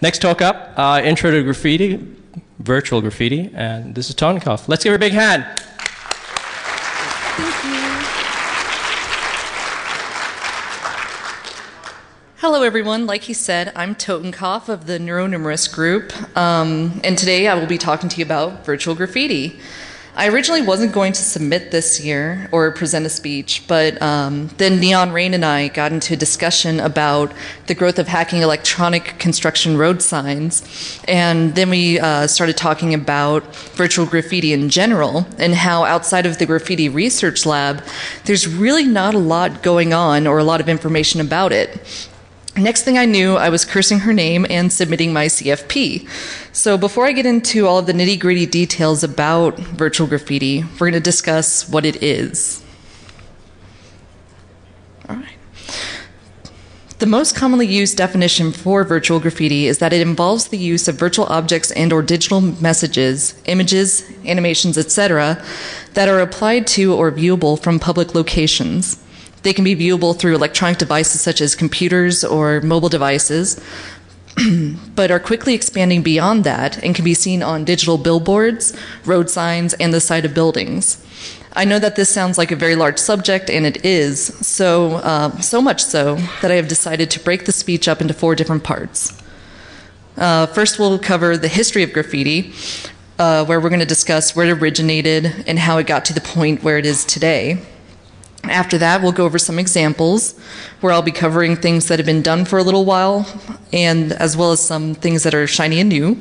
Next talk up, Intro to Graffiti, Virtual Graffiti, and this is Tottenkoph. Let's give her a big hand. Thank you. Hello everyone, like he said, I'm Tottenkoph of the Neuronumerous group, and today I will be talking to you about virtual graffiti. I originally wasn't going to submit this year or present a speech, but then Neon Rain and I got into a discussion about the growth of hacking electronic construction road signs, and then we started talking about virtual graffiti in general and how outside of the graffiti research lab, there's really not a lot going on or a lot of information about it. Next thing I knew, I was cursing her name and submitting my CFP. So before I get into all of the nitty-gritty details about virtual graffiti, we're going to discuss what it is. All right. The most commonly used definition for virtual graffiti is that it involves the use of virtual objects and/or digital messages, images, animations, etc., that are applied to or viewable from public locations. They can be viewable through electronic devices such as computers or mobile devices, but are quickly expanding beyond that and can be seen on digital billboards, road signs, and the side of buildings. I know that this sounds like a very large subject, and it is, so much so that I have decided to break the speech up into 4 different parts. First, we'll cover the history of graffiti, where we're going to discuss where it originated and how it got to the point where it is today. After that, we'll go over some examples where I'll be covering things that have been done for a little while, and as well as some things that are shiny and new.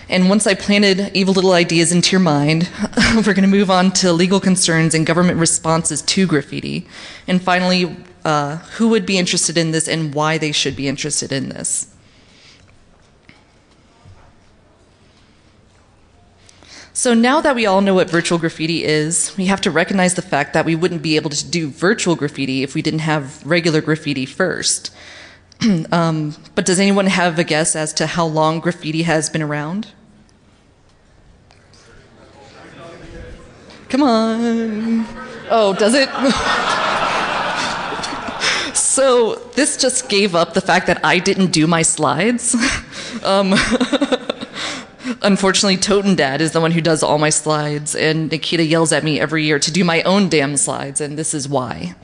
And once I planted evil little ideas into your mind, we're going to move on to legal concerns and government responses to graffiti. And finally, who would be interested in this and why they should be interested in this. So now that we all know what virtual graffiti is, we have to recognize the fact that we wouldn't be able to do virtual graffiti if we didn't have regular graffiti first. But does anyone have a guess as to how long graffiti has been around? Come on. Oh, does it? So this just gave up the fact that I didn't do my slides. Unfortunately, Toten Dad is the one who does all my slides, and Nikita yells at me every year to do my own damn slides, and this is why.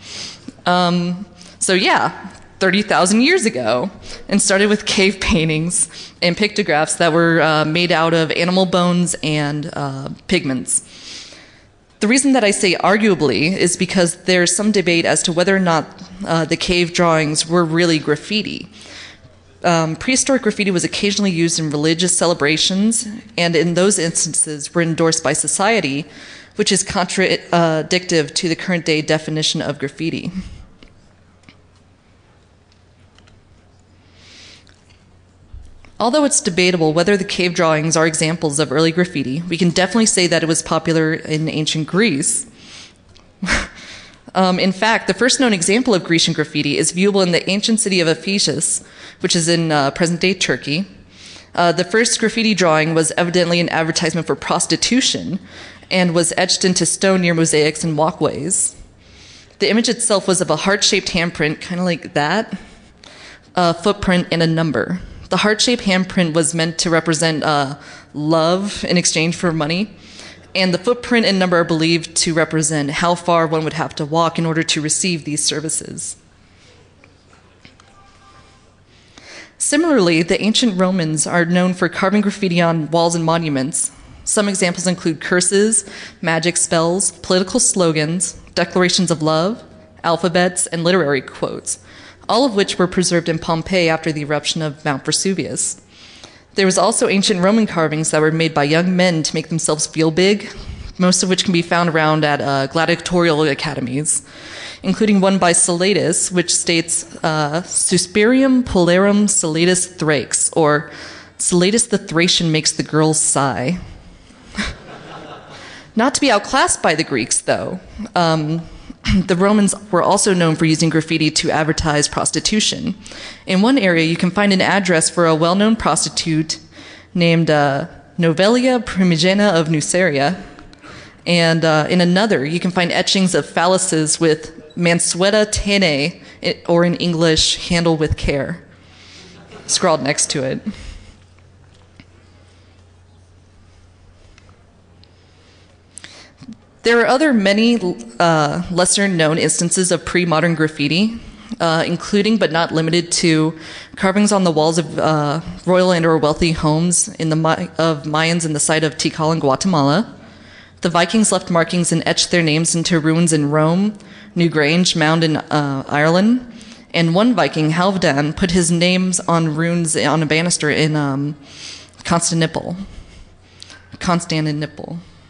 So yeah, 30,000 years ago, and started with cave paintings and pictographs that were made out of animal bones and pigments. The reason that I say arguably is because there's some debate as to whether or not the cave drawings were really graffiti. Prehistoric graffiti was occasionally used in religious celebrations, and in those instances were endorsed by society, which is contradictory to the current day definition of graffiti. Although it's debatable whether the cave drawings are examples of early graffiti, we can definitely say that it was popular in ancient Greece. In fact, the first known example of Grecian graffiti is viewable in the ancient city of Ephesus, which is in present-day Turkey. The first graffiti drawing was evidently an advertisement for prostitution and was etched into stone near mosaics and walkways. The image itself was of a heart-shaped handprint, kind of like that, a footprint, and a number. The heart-shaped handprint was meant to represent love in exchange for money, and the footprint and number are believed to represent how far one would have to walk in order to receive these services. Similarly, the ancient Romans are known for carving graffiti on walls and monuments. Some examples include curses, magic spells, political slogans, declarations of love, alphabets, and literary quotes, all of which were preserved in Pompeii after the eruption of Mount Vesuvius. There was also ancient Roman carvings that were made by young men to make themselves feel big, most of which can be found around at gladiatorial academies, including one by Salatus, which states, Suspirium Polarum Salatus Thrax, or Salatus the Thracian makes the girls sigh. Not to be outclassed by the Greeks, though. The Romans were also known for using graffiti to advertise prostitution. In one area, you can find an address for a well-known prostitute named Novelia Primigena of Nuceria. And in another, you can find etchings of phalluses with Mansueta Tene, or in English, handle with care, scrawled next to it. There are other many lesser-known instances of pre-modern graffiti, including but not limited to carvings on the walls of royal and/or wealthy homes of Mayans in the site of Tikal in Guatemala. The Vikings left markings and etched their names into ruins in Rome, Newgrange Mound in Ireland, and one Viking, Halvdan, put his names on runes on a banister in Constantinople.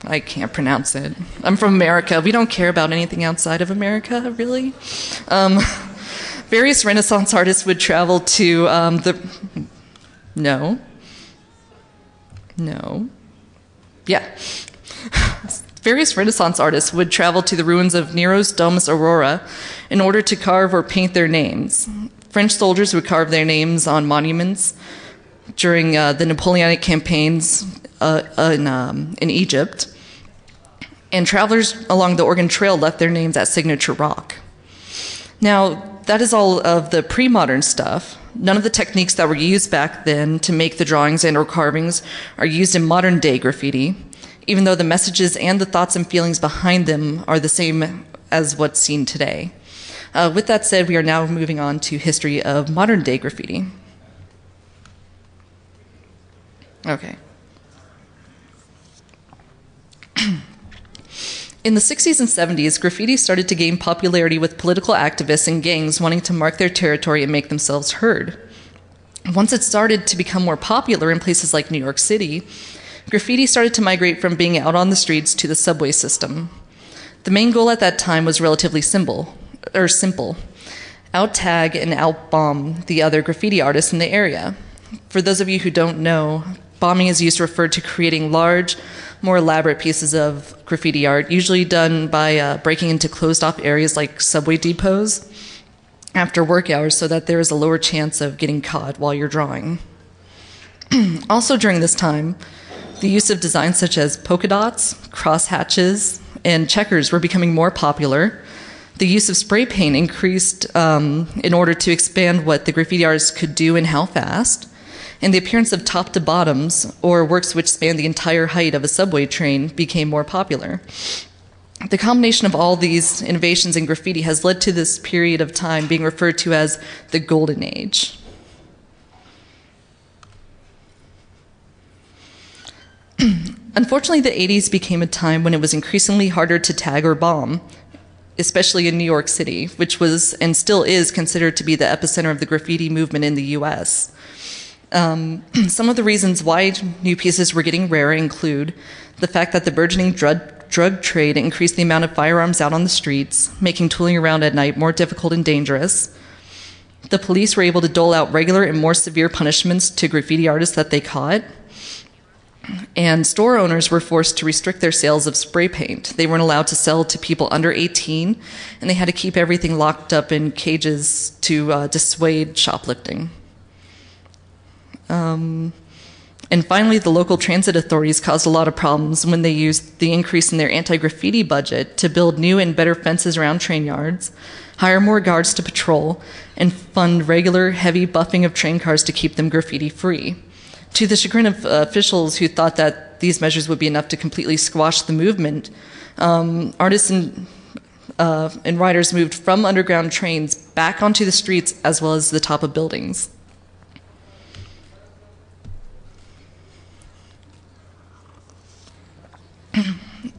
I can't pronounce it. I'm from America. We don't care about anything outside of America, really. Various Renaissance artists would travel to Various Renaissance artists would travel to the ruins of Nero's Domus Aurora in order to carve or paint their names. French soldiers would carve their names on monuments during the Napoleonic campaigns in Egypt. And travelers along the Oregon Trail left their names at Signature Rock. Now, that is all of the pre-modern stuff. None of the techniques that were used back then to make the drawings and or carvings are used in modern day graffiti, even though the messages and the thoughts and feelings behind them are the same as what's seen today. With that said, we are now moving on to history of modern day graffiti. Okay. In the 60s and 70s, graffiti started to gain popularity with political activists and gangs wanting to mark their territory and make themselves heard. Once it started to become more popular in places like New York City, graffiti started to migrate from being out on the streets to the subway system. The main goal at that time was relatively simple. Out-tag and out-bomb the other graffiti artists in the area. For those of you who don't know, bombing is used to refer to creating large, more elaborate pieces of graffiti art, usually done by breaking into closed-off areas like subway depots after work hours so that there is a lower chance of getting caught while you're drawing. Also during this time, the use of designs such as polka dots, cross hatches, and checkers were becoming more popular. The use of spray paint increased in order to expand what the graffiti artists could do and how fast. And the appearance of top to bottoms, or works which span the entire height of a subway train, became more popular. The combination of all these innovations in graffiti has led to this period of time being referred to as the Golden Age. Unfortunately, the 80s became a time when it was increasingly harder to tag or bomb, especially in New York City, which was and still is considered to be the epicenter of the graffiti movement in the US. Some of the reasons why new pieces were getting rarer include the fact that the burgeoning drug trade increased the amount of firearms out on the streets, making tooling around at night more difficult and dangerous. The police were able to dole out regular and more severe punishments to graffiti artists that they caught. And store owners were forced to restrict their sales of spray paint. They weren't allowed to sell to people under 18, and they had to keep everything locked up in cages to dissuade shoplifting. And finally, the local transit authorities caused a lot of problems when they used the increase in their anti-graffiti budget to build new and better fences around train yards, hire more guards to patrol, and fund regular, heavy buffing of train cars to keep them graffiti-free. To the chagrin of officials who thought that these measures would be enough to completely squash the movement, artists and riders moved from underground trains back onto the streets as well as the top of buildings.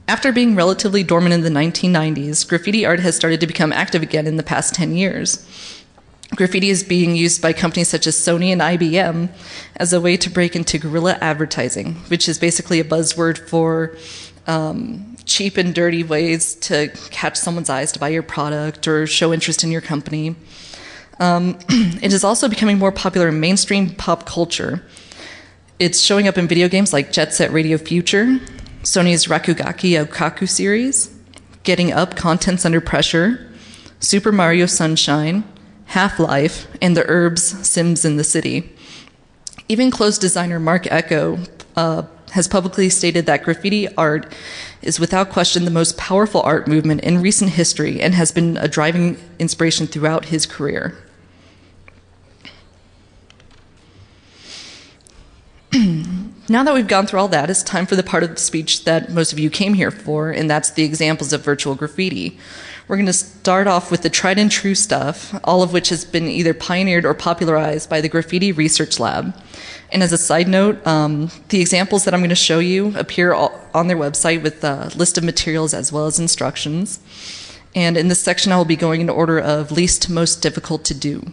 After being relatively dormant in the 1990s, graffiti art has started to become active again in the past 10 years. Graffiti is being used by companies such as Sony and IBM as a way to break into guerrilla advertising, which is basically a buzzword for cheap and dirty ways to catch someone's eyes to buy your product or show interest in your company. It is also becoming more popular in mainstream pop culture. It's showing up in video games like Jet Set Radio Future, Sony's Rakugaki Okaku series, Getting Up, Contents Under Pressure, Super Mario Sunshine, Half-Life, and the Herbs Sims in the City. Even clothes designer Mark Echo has publicly stated that graffiti art is without question the most powerful art movement in recent history and has been a driving inspiration throughout his career. Now that we've gone through all that, it's time for the part of the speech that most of you came here for, and that's the examples of virtual graffiti. We're going to start off with the tried and true stuff, all of which has been either pioneered or popularized by the Graffiti Research Lab. And as a side note, the examples that I'm going to show you appear on their website with a list of materials as well as instructions. And in this section, I will be going in order of least to most difficult to do.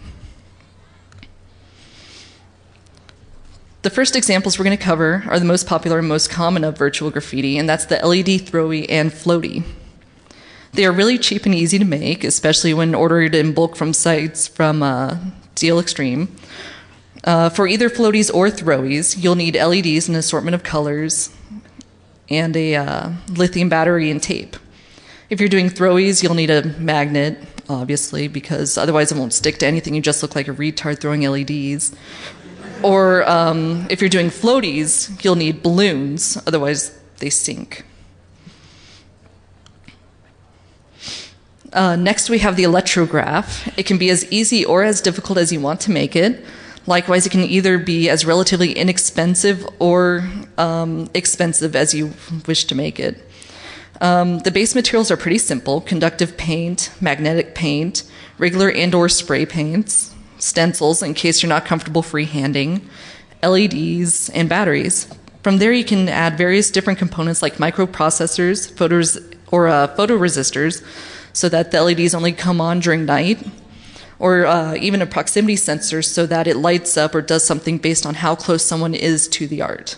The first examples we're going to cover are the most popular and most common of virtual graffiti, and that's the LED throwy and floaty. They are really cheap and easy to make, especially when ordered in bulk from sites from Deal Extreme. For either floaties or throwies, you'll need LEDs in an assortment of colors and a lithium battery and tape. If you're doing throwies, you'll need a magnet, obviously, because otherwise it won't stick to anything. You just look like a retard throwing LEDs. Or if you're doing floaties, you'll need balloons, otherwise they sink. Next, we have the electrograph. It can be as easy or as difficult as you want to make it. Likewise, it can either be as relatively inexpensive or expensive as you wish to make it. The base materials are pretty simple: conductive paint, magnetic paint, regular and/or spray paints, stencils in case you're not comfortable freehanding, LEDs, and batteries. From there, you can add various different components like microprocessors, photoresistors, so that the LEDs only come on during night, or even a proximity sensor so that it lights up or does something based on how close someone is to the art.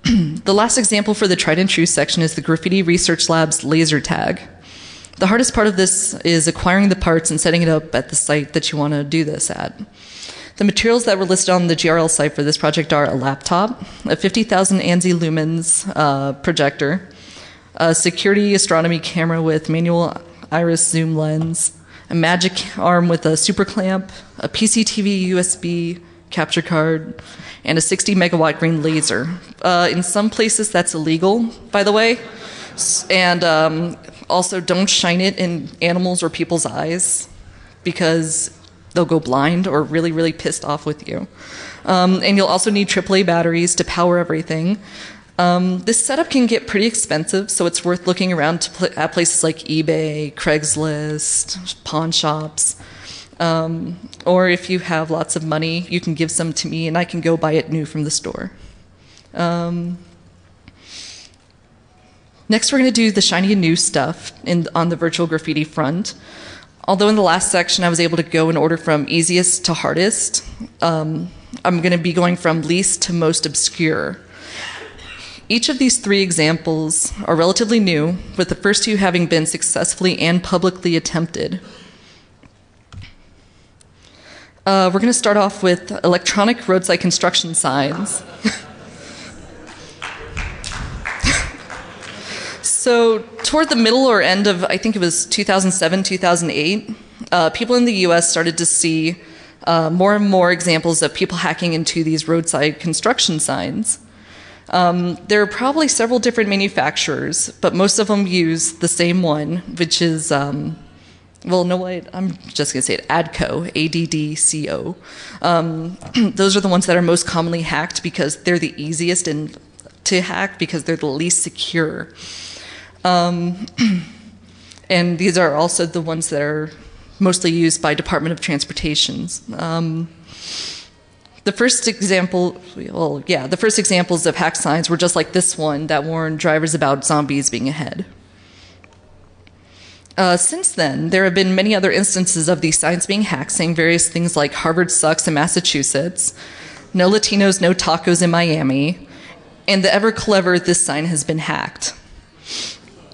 The last example for the tried and true section is the Graffiti Research Lab's laser tag. The hardest part of this is acquiring the parts and setting it up at the site that you want to do this at. The materials that were listed on the GRL site for this project are a laptop, a 50,000 ANSI lumens projector, a security astronomy camera with manual iris zoom lens, a magic arm with a super clamp, a PCTV USB capture card, and a 60 megawatt green laser. In some places that's illegal, by the way, and also don't shine it in animals or people's eyes because they'll go blind or really, really pissed off with you. And you'll also need AAA batteries to power everything. This setup can get pretty expensive, so it's worth looking around at places like eBay, Craigslist, pawn shops. Or if you have lots of money, you can give some to me and I can go buy it new from the store. Next, we're going to do the shiny and new stuff on the virtual graffiti front. Although in the last section I was able to go in order from easiest to hardest, I'm going to be going from least to most obscure. Each of these three examples are relatively new, with the first two having been successfully and publicly attempted. We're going to start off with electronic roadside construction signs. So toward the middle or end of, I think it was 2007, 2008, people in the US started to see more and more examples of people hacking into these roadside construction signs. There are probably several different manufacturers, but most of them use the same one, which is, well, no, wait, I'm just going to say it, ADCO, A-D-D-C-O. Those are the ones that are most commonly hacked because they're the easiest to hack because they're the least secure. And these are also the ones that are mostly used by Department of Transportations. The first examples of hack signs were just like this one that warned drivers about zombies being ahead. Since then, there have been many other instances of these signs being hacked, saying various things like Harvard sucks in Massachusetts, no Latinos, no tacos in Miami, and the ever clever this sign has been hacked.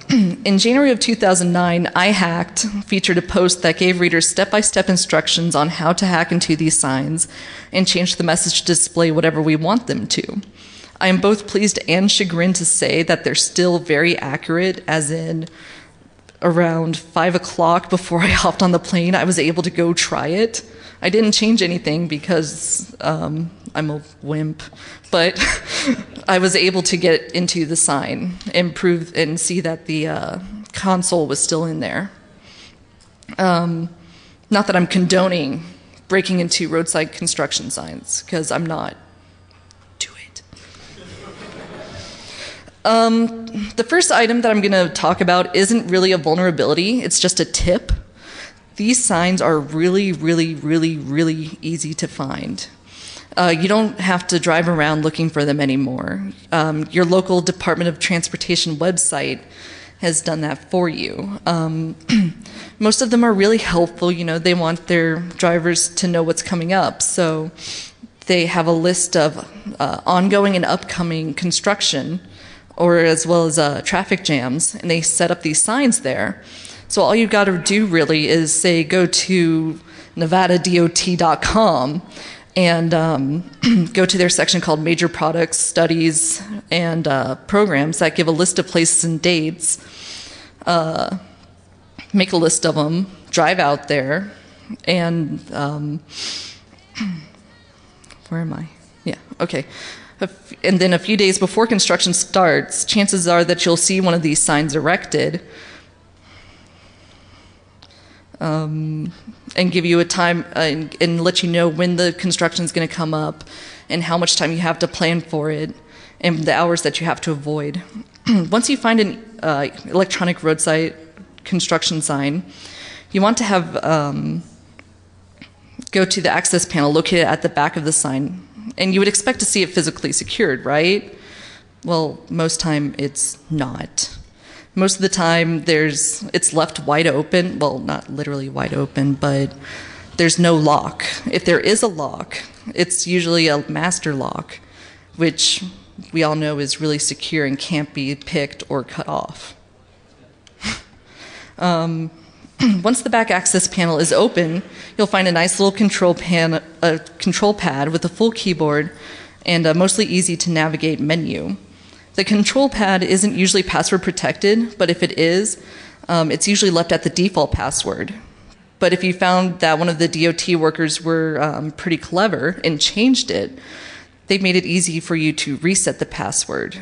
In January of 2009, iHacked featured a post that gave readers step-by-step instructions on how to hack into these signs and change the message to display whatever we want them to. I am both pleased and chagrined to say that they're still very accurate, as in around 5 o'clock before I hopped on the plane, I was able to go try it. I didn't change anything because I'm a wimp, but I was able to get into the sign and prove and see that the console was still in there. Not that I'm condoning breaking into roadside construction signs, because I'm not. Do it. The first item that I'm going to talk about isn't really a vulnerability, it's just a tip. These signs are really, really, really, really easy to find. You don't have to drive around looking for them anymore. Your local Department of Transportation website has done that for you. Most of them are really helpful. You know, they want their drivers to know what's coming up. So they have a list of ongoing and upcoming construction, or as well as traffic jams, and they set up these signs there. So all you've got to do really is say, go to nevadadot.com and go to their section called Major Products, Studies, and Programs that give a list of places and dates. Make a list of them, drive out there, and where am I? Yeah, okay. And then a few days before construction starts, chances are that you'll see one of these signs erected. And give you a time and let you know when the construction is going to come up and how much time you have to plan for it and the hours that you have to avoid. Once you find an electronic roadside construction sign, you want to have go to the access panel located at the back of the sign, and you would expect to see it physically secured, right? Well, most time it's not. Most of the time, it's left wide open. Well, not literally wide open, but there's no lock. If there is a lock, it's usually a master lock, which we all know is really secure and can't be picked or cut off. Once the back access panel is open, you'll find a nice little control pad with a full keyboard and a mostly easy to navigate menu. The control pad isn't usually password protected, but if it is, it's usually left at the default password. But if you found that one of the DOT workers were pretty clever and changed it, they've made it easy for you to reset the password.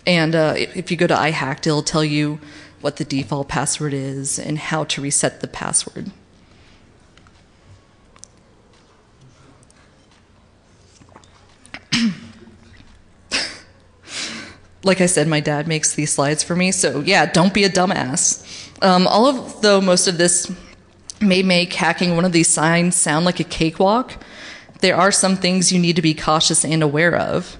And if you go to iHacked, it'll tell you what the default password is and how to reset the password. Like I said, my dad makes these slides for me, so yeah, don't be a dumbass. Although most of this may make hacking one of these signs sound like a cakewalk, there are some things you need to be cautious and aware of.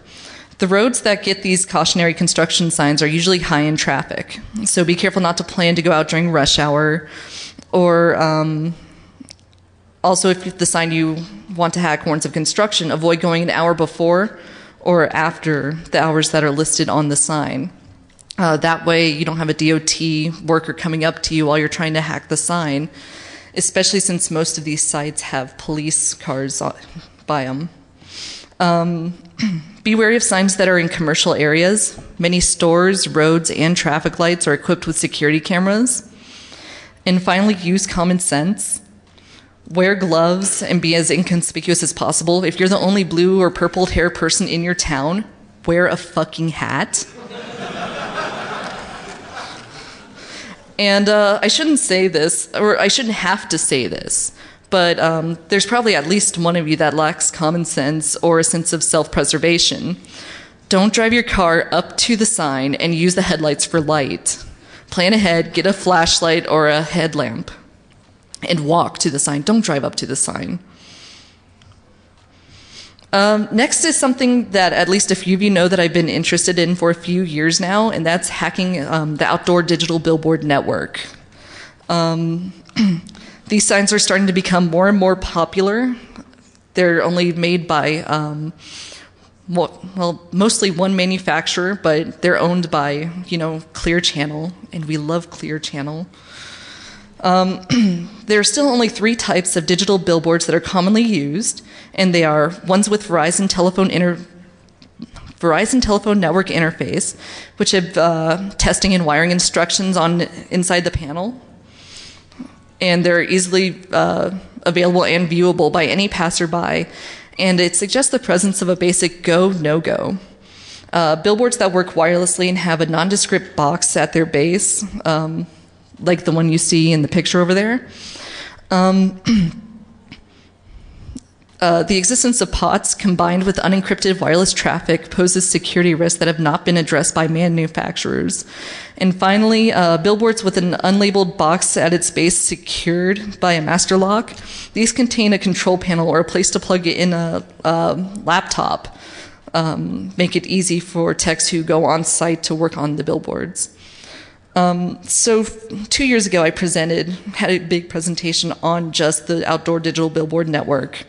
The roads that get these cautionary construction signs are usually high in traffic, so be careful not to plan to go out during rush hour, or also if the sign you want to hack warns of construction, avoid going an hour before or after the hours that are listed on the sign. That way you don't have a DOT worker coming up to you while you're trying to hack the sign, especially since most of these sites have police cars by them. Be wary of signs that are in commercial areas. Many stores, roads, and traffic lights are equipped with security cameras. And finally, use common sense. Wear gloves and be as inconspicuous as possible. If you're the only blue or purple hair person in your town, wear a fucking hat. And I shouldn't say this, or I shouldn't have to say this, but there's probably at least one of you that lacks common sense or a sense of self-preservation. Don't drive your car up to the sign and use the headlights for light. Plan ahead, get a flashlight or a headlamp, and walk to the sign. Don't drive up to the sign. Next is something that at least a few of you know that I've been interested in for a few years now, and that's hacking the outdoor digital billboard network. These signs are starting to become more and more popular. They're only made by, well, mostly one manufacturer, but they're owned by, Clear Channel, and we love Clear Channel. There are still only 3 types of digital billboards that are commonly used, and they are ones with Verizon Telephone Network Interface, which have testing and wiring instructions inside the panel, and they're easily available and viewable by any passerby, and it suggests the presence of a basic go, no-go. Billboards that work wirelessly and have a nondescript box at their base, like the one you see in the picture over there. The existence of POTS combined with unencrypted wireless traffic poses security risks that have not been addressed by manufacturers. And finally, billboards with an unlabeled box at its base secured by a master lock. These contain a control panel or a place to plug in a laptop. Make it easy for techs who go on site to work on the billboards. So 2 years ago, I had a big presentation on just the outdoor digital billboard network.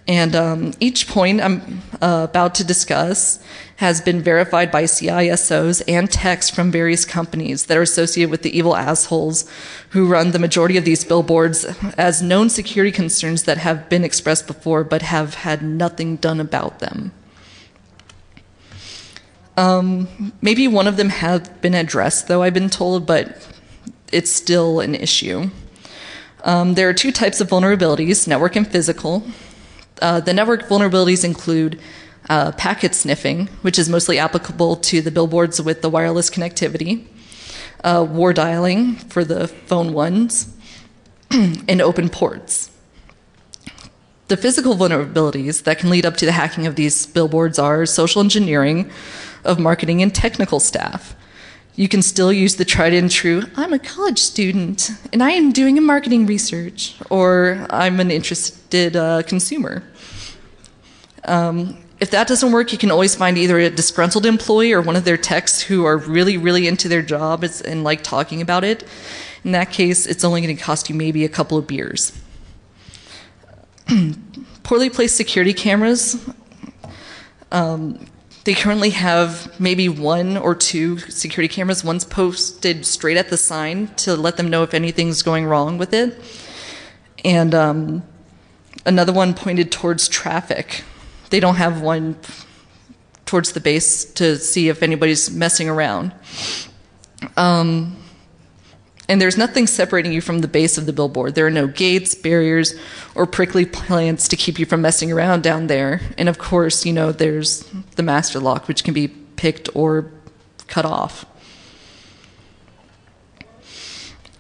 And each point I'm about to discuss has been verified by CISOs and techs from various companies that are associated with the evil assholes who run the majority of these billboards as known security concerns that have been expressed before but have had nothing done about them. Maybe one of them have been addressed, though, I've been told, but it's still an issue. There are two types of vulnerabilities, network and physical. The network vulnerabilities include packet sniffing, which is mostly applicable to the billboards with the wireless connectivity, war dialing for the phone ones, and open ports. The physical vulnerabilities that can lead up to the hacking of these billboards are social engineering of marketing and technical staff. You can still use the tried and true, I'm a college student and I am doing a marketing research, or I'm an interested consumer. If that doesn't work, you can always find either a disgruntled employee or one of their techs who are really, really into their job and like talking about it. In that case, it's only going to cost you maybe a couple of beers. Poorly placed security cameras. They currently have maybe 1 or 2 security cameras. One's posted straight at the sign to let them know if anything's going wrong with it. And another one pointed towards traffic. They don't have one towards the base to see if anybody's messing around. And there's nothing separating you from the base of the billboard. There are no gates, barriers, or prickly plants to keep you from messing around down there. And of course, there's the master lock, which can be picked or cut off.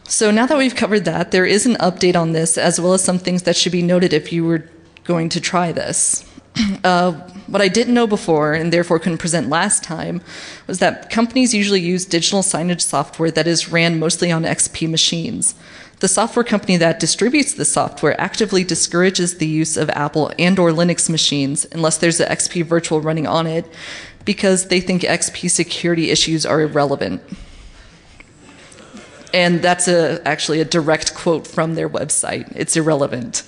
So now that we've covered that, there is an update on this, as well as some things that should be noted if you were going to try this. What I didn't know before, and therefore couldn't present last time, was that companies usually use digital signage software that is ran mostly on XP machines. The software company that distributes the software actively discourages the use of Apple and/or Linux machines unless there's an XP virtual running on it, because they think XP security issues are irrelevant. And that's actually a direct quote from their website. It's irrelevant.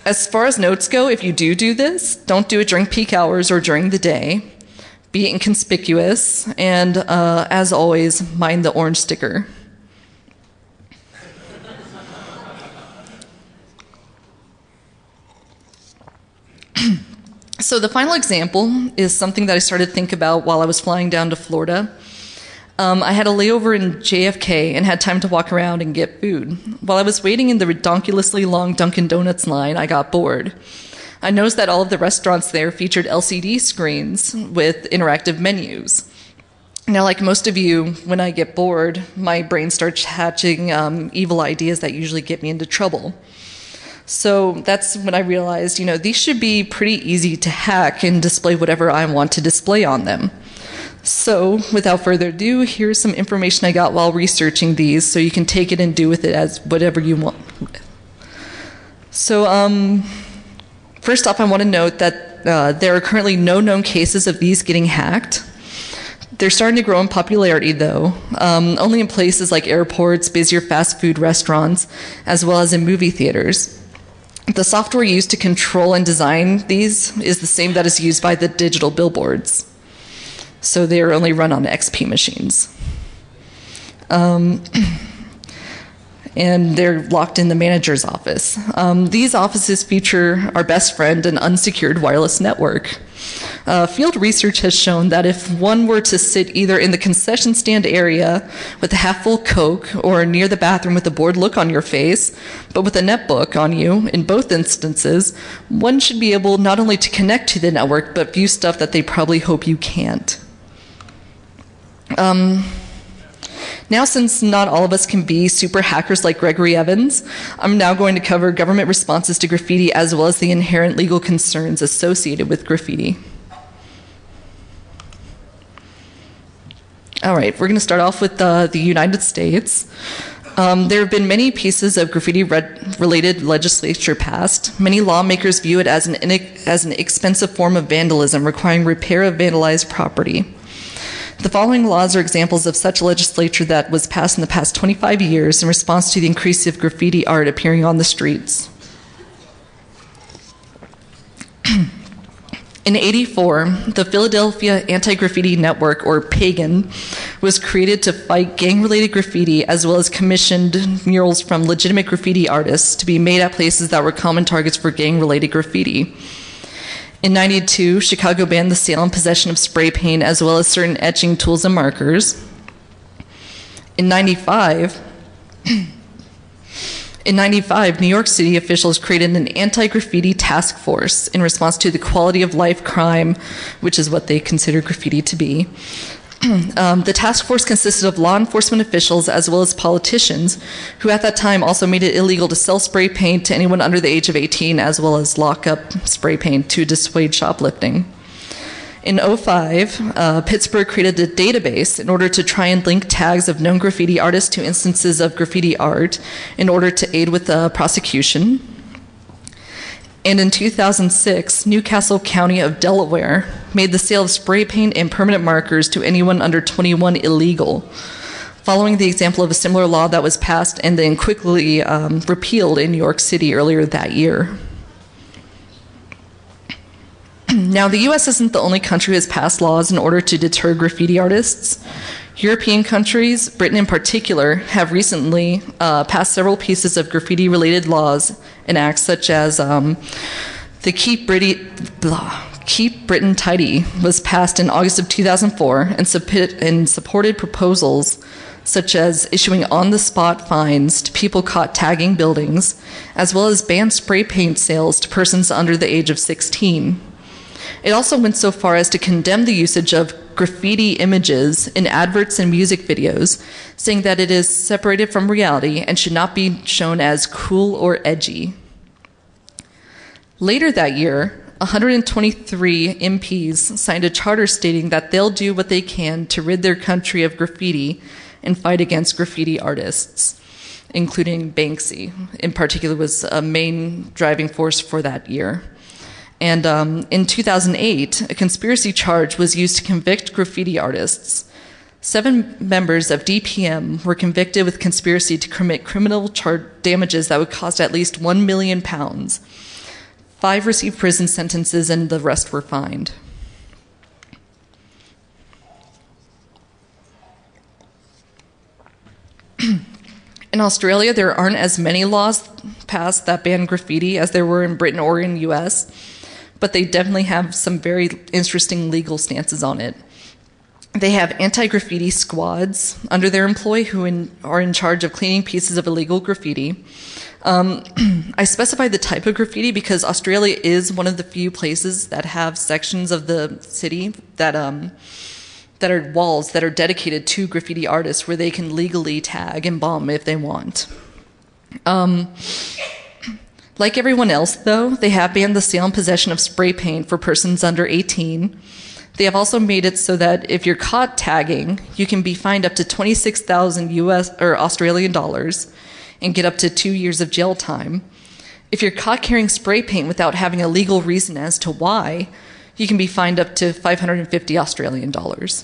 As far as notes go, if you do this, don't do it during peak hours or during the day. Be inconspicuous, and as always, mind the orange sticker. So the final example is something that I started to think about while I was flying down to Florida. I had a layover in JFK and had time to walk around and get food. While I was waiting in the ridiculously long Dunkin' Donuts line, I got bored. I noticed that all of the restaurants there featured LCD screens with interactive menus. Now, like most of you, when I get bored, my brain starts hatching evil ideas that usually get me into trouble. So that's when I realized, these should be pretty easy to hack and display whatever I want to display on them. So, without further ado, here's some information I got while researching these, so you can take it and do with it as whatever you want. So, first off, I want to note that there are currently no known cases of these getting hacked. They're starting to grow in popularity, though, only in places like airports, busier fast food restaurants, as well as in movie theaters. The software used to control and design these is the same that is used by the digital billboards. So they are only run on XP machines. And they're locked in the manager's office. These offices feature our best friend, an unsecured wireless network. Field research has shown that if one were to sit either in the concession stand area with a half-full Coke or near the bathroom with a bored look on your face, but with a netbook on you, in both instances, one should be able not only to connect to the network, but view stuff that they probably hope you can't. Now, since not all of us can be super hackers like Gregory Evans, I'm now going to cover government responses to graffiti as well as the inherent legal concerns associated with graffiti. All right, we're going to start off with the United States. There have been many pieces of graffiti-related legislation passed. Many lawmakers view it as an expensive form of vandalism requiring repair of vandalized property. The following laws are examples of such legislation that was passed in the past 25 years in response to the increase of graffiti art appearing on the streets. In '84, the Philadelphia Anti-Graffiti Network, or PAGAN, was created to fight gang-related graffiti as well as commissioned murals from legitimate graffiti artists to be made at places that were common targets for gang-related graffiti. In '92, Chicago banned the sale and possession of spray paint as well as certain etching tools and markers. In '95, New York City officials created an anti-graffiti task force in response to the quality of life crime, which is what they consider graffiti to be. The task force consisted of law enforcement officials as well as politicians, who at that time also made it illegal to sell spray paint to anyone under the age of 18, as well as lock up spray paint to dissuade shoplifting. In '05, Pittsburgh created a database in order to try and link tags of known graffiti artists to instances of graffiti art in order to aid with the prosecution. And in 2006, Newcastle County of Delaware made the sale of spray paint and permanent markers to anyone under 21 illegal, following the example of a similar law that was passed and then quickly repealed in New York City earlier that year. Now, the U.S. isn't the only country who has passed laws in order to deter graffiti artists. European countries, Britain in particular, have recently passed several pieces of graffiti-related laws and acts such as the Keep Britain Tidy was passed in August of 2004 and supported proposals such as issuing on-the-spot fines to people caught tagging buildings, as well as banned spray paint sales to persons under the age of 16. It also went so far as to condemn the usage of graffiti images in adverts and music videos, saying that it is separated from reality and should not be shown as cool or edgy. Later that year, 123 MPs signed a charter stating that they'll do what they can to rid their country of graffiti and fight against graffiti artists, including Banksy. In particular, was a main driving force for that year. And in 2008, a conspiracy charge was used to convict graffiti artists. 7 members of DPM were convicted with conspiracy to commit criminal damages that would cost at least £1 million. 5 received prison sentences and the rest were fined. In Australia, there aren't as many laws passed that ban graffiti as there were in Britain or in the US, but they definitely have some very interesting legal stances on it. They have anti-graffiti squads under their employ who are in charge of cleaning pieces of illegal graffiti. I specified the type of graffiti because Australia is one of the few places that have sections of the city that are walls that are dedicated to graffiti artists where they can legally tag and bomb if they want. Like everyone else, though, they have banned the sale and possession of spray paint for persons under 18. They have also made it so that if you're caught tagging, you can be fined up to 26,000 US or Australian dollars and get up to 2 years of jail time. If you're caught carrying spray paint without having a legal reason as to why, you can be fined up to 550 Australian dollars.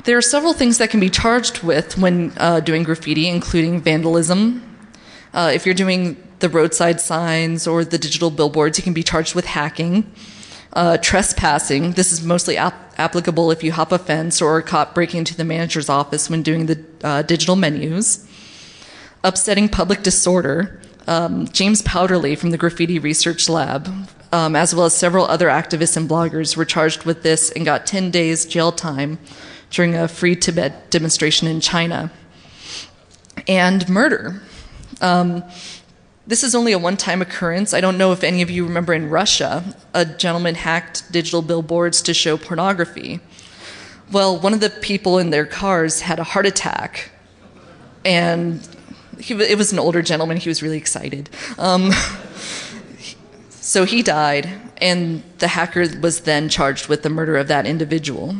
There are several things that can be charged with when doing graffiti, including vandalism. If you're doing the roadside signs or the digital billboards, you can be charged with hacking. Trespassing, this is mostly applicable if you hop a fence or are caught breaking into the manager's office when doing the digital menus. Upsetting public disorder. James Powderly from the Graffiti Research Lab, as well as several other activists and bloggers were charged with this and got 10 days jail time during a Free Tibet demonstration in China. And murder. This is only a one-time occurrence. I don't know if any of you remember in Russia, a gentleman hacked digital billboards to show pornography. Well, one of the people in their cars had a heart attack, and it was an older gentleman. He was really excited. So he died, and the hacker was then charged with the murder of that individual.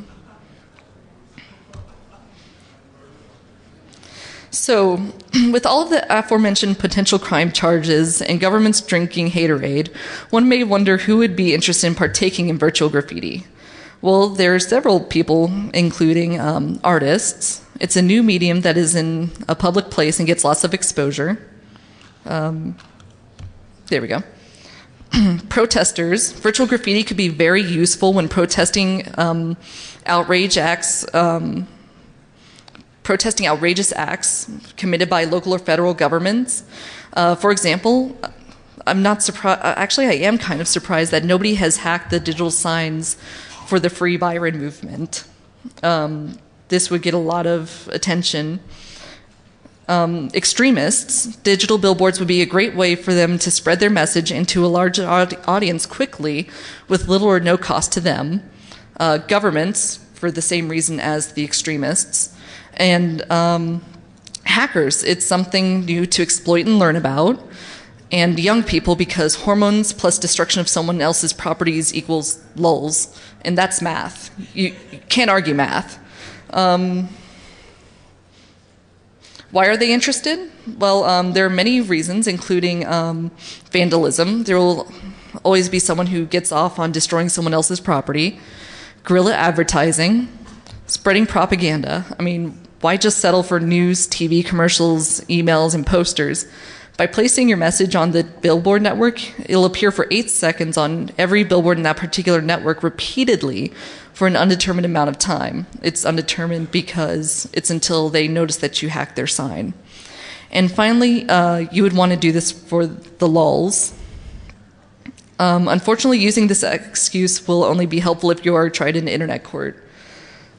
So, with all of the aforementioned potential crime charges and governments drinking haterade, one may wonder who would be interested in partaking in virtual graffiti. Well, there are several people, including artists. It's a new medium that is in a public place and gets lots of exposure. There we go. Protesters. Virtual graffiti could be very useful when protesting outrage acts. Protesting outrageous acts committed by local or federal governments. For example, I'm not surprised. Actually, I am kind of surprised that nobody has hacked the digital signs for the Free Byron movement. This would get a lot of attention. Extremists, digital billboards would be a great way for them to spread their message into a large audience quickly with little or no cost to them. Governments, for the same reason as the extremists. And hackers, it's something new to exploit and learn about. And young people, because hormones plus destruction of someone else's properties equals lulz. And that's math. You can't argue math. Why are they interested? Well, there are many reasons, including vandalism. There will always be someone who gets off on destroying someone else's property. Guerrilla advertising. Spreading propaganda. I mean, why just settle for news, TV commercials, emails, and posters? By placing your message on the billboard network, it'll appear for 8 seconds on every billboard in that particular network repeatedly for an undetermined amount of time. It's undetermined because it's until they notice that you hacked their sign. And finally, you would want to do this for the lulz. Unfortunately, using this excuse will only be helpful if you are tried in internet court.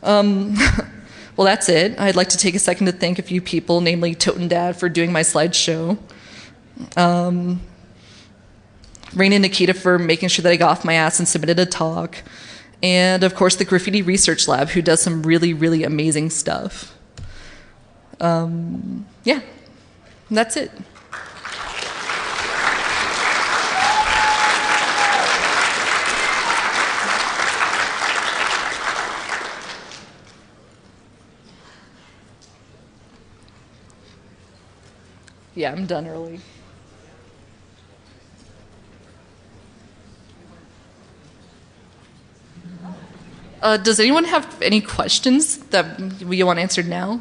Well, that's it. I'd like to take a second to thank a few people, namely Toten Dad for doing my slideshow, Rain and Nikita for making sure that I got off my ass and submitted a talk, and of course the Graffiti Research Lab, who does some really, really amazing stuff. Yeah, that's it. Yeah, I'm done early. Does anyone have any questions that you want answered now?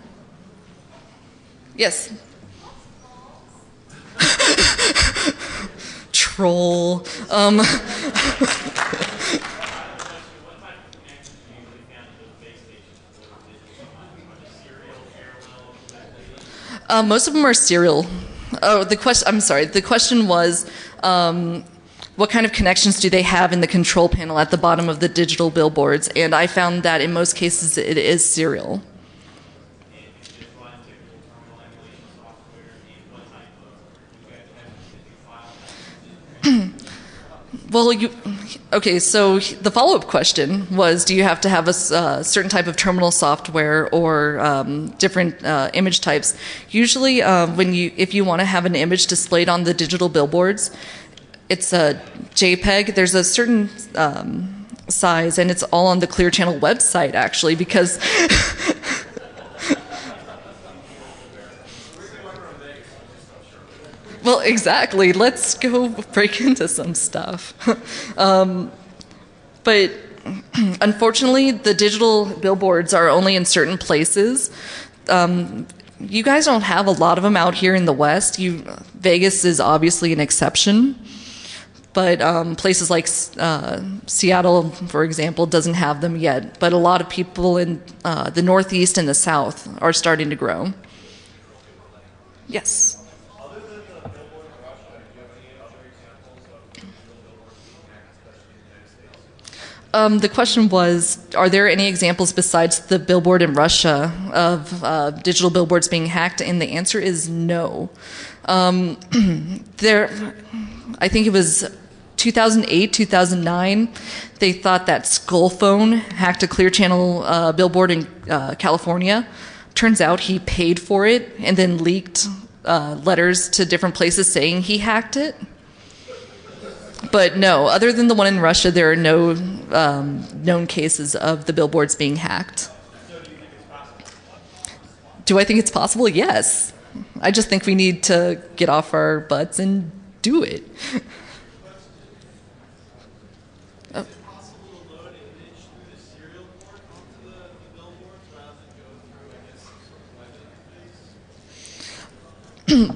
Yes. Troll. Most of them are serial. Oh, I'm sorry. The question was, what kind of connections do they have in the control panel at the bottom of the digital billboards? And I found that in most cases it is serial. Well, okay, so the follow-up question was, do you have to have a certain type of terminal software or different image types? Usually, if you want to have an image displayed on the digital billboards, it's a JPEG. There's a certain size, and it's all on the Clear Channel website, actually, because... Well, exactly. Let's go break into some stuff. But unfortunately, the digital billboards are only in certain places. You guys don't have a lot of them out here in the West. Vegas is obviously an exception. But places like Seattle, for example, doesn't have them yet. But a lot of people in the Northeast and the South are starting to grow. Yes. The question was, are there any examples besides the billboard in Russia of digital billboards being hacked? And the answer is no. I think it was 2008, 2009, they thought that Skull Phone hacked a Clear Channel billboard in California. Turns out he paid for it and then leaked letters to different places saying he hacked it. But no, other than the one in Russia, there are no known cases of the billboards being hacked. Do I think it's possible? Yes. I just think we need to get off our butts and do it.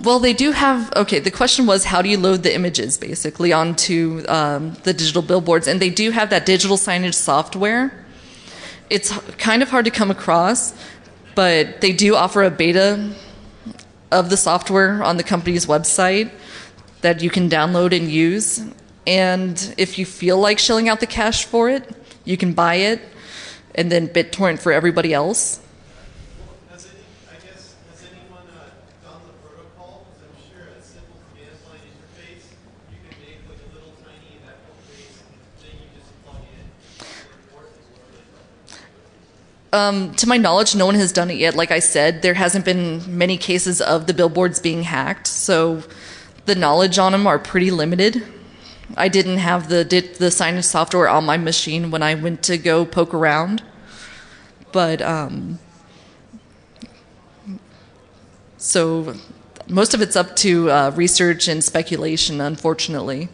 Well, they do have, okay, the question was how do you load the images, basically, onto the digital billboards, and they do have that digital signage software. It's kind of hard to come across, but they do offer a beta of the software on the company's website that you can download and use, and if you feel like shelling out the cash for it, you can buy it, and then BitTorrent for everybody else. To my knowledge, no one has done it yet. Like I said, there hasn't been many cases of the billboards being hacked, so the knowledge on them are pretty limited. I didn't have the signage software on my machine when I went to go poke around, but so most of it's up to research and speculation, unfortunately.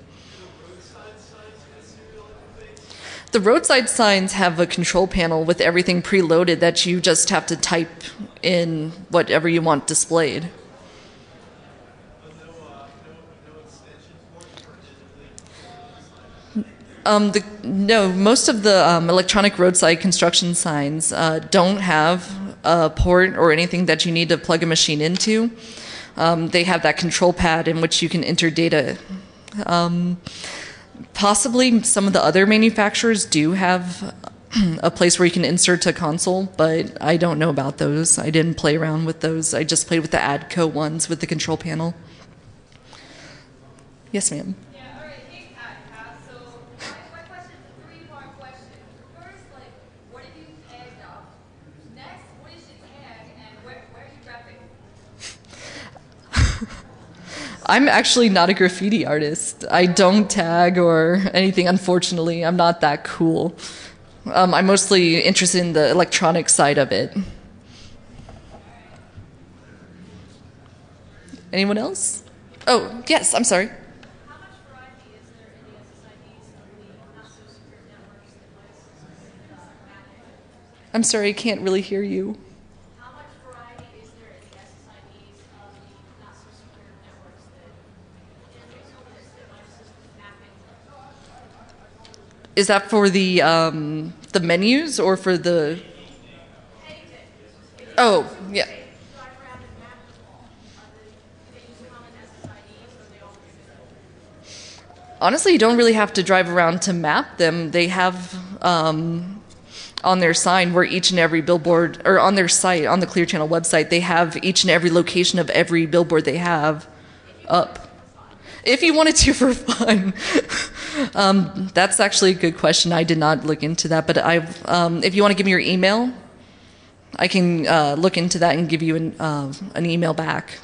The roadside signs have a control panel with everything preloaded that you just have to type in whatever you want displayed. No, most of the electronic roadside construction signs don't have a port or anything that you need to plug a machine into. They have that control pad in which you can enter data. Possibly some of the other manufacturers do have a place where you can insert a console, but I don't know about those. I didn't play around with those. I just played with the ADCO ones with the control panel. Yes, ma'am. Yeah, all right. Hey, so my question is a three-part question. First, like, what have you tagged up? Next, what is your tag, and where are you repping? I'm actually not a graffiti artist. I don't tag or anything, unfortunately. I'm not that cool. I'm mostly interested in the electronic side of it. Anyone else? Oh, yes, I'm sorry. How much variety is there in the SSIDs of the not-so-secure networks that might I'm sorry, I can't really hear you. How much variety is there in the SSIDs of the not-so-secure networks that interface over this that might assist with mapping? Is that for the menus or for the? Oh, yeah. Honestly, you don't really have to drive around to map them. They have on their sign where each and every billboard, or on their site, on the Clear Channel website, they have each and every location of every billboard they have up. If you wanted to for fun. That's actually a good question. I did not look into that, but if you want to give me your email, I can look into that and give you an email back.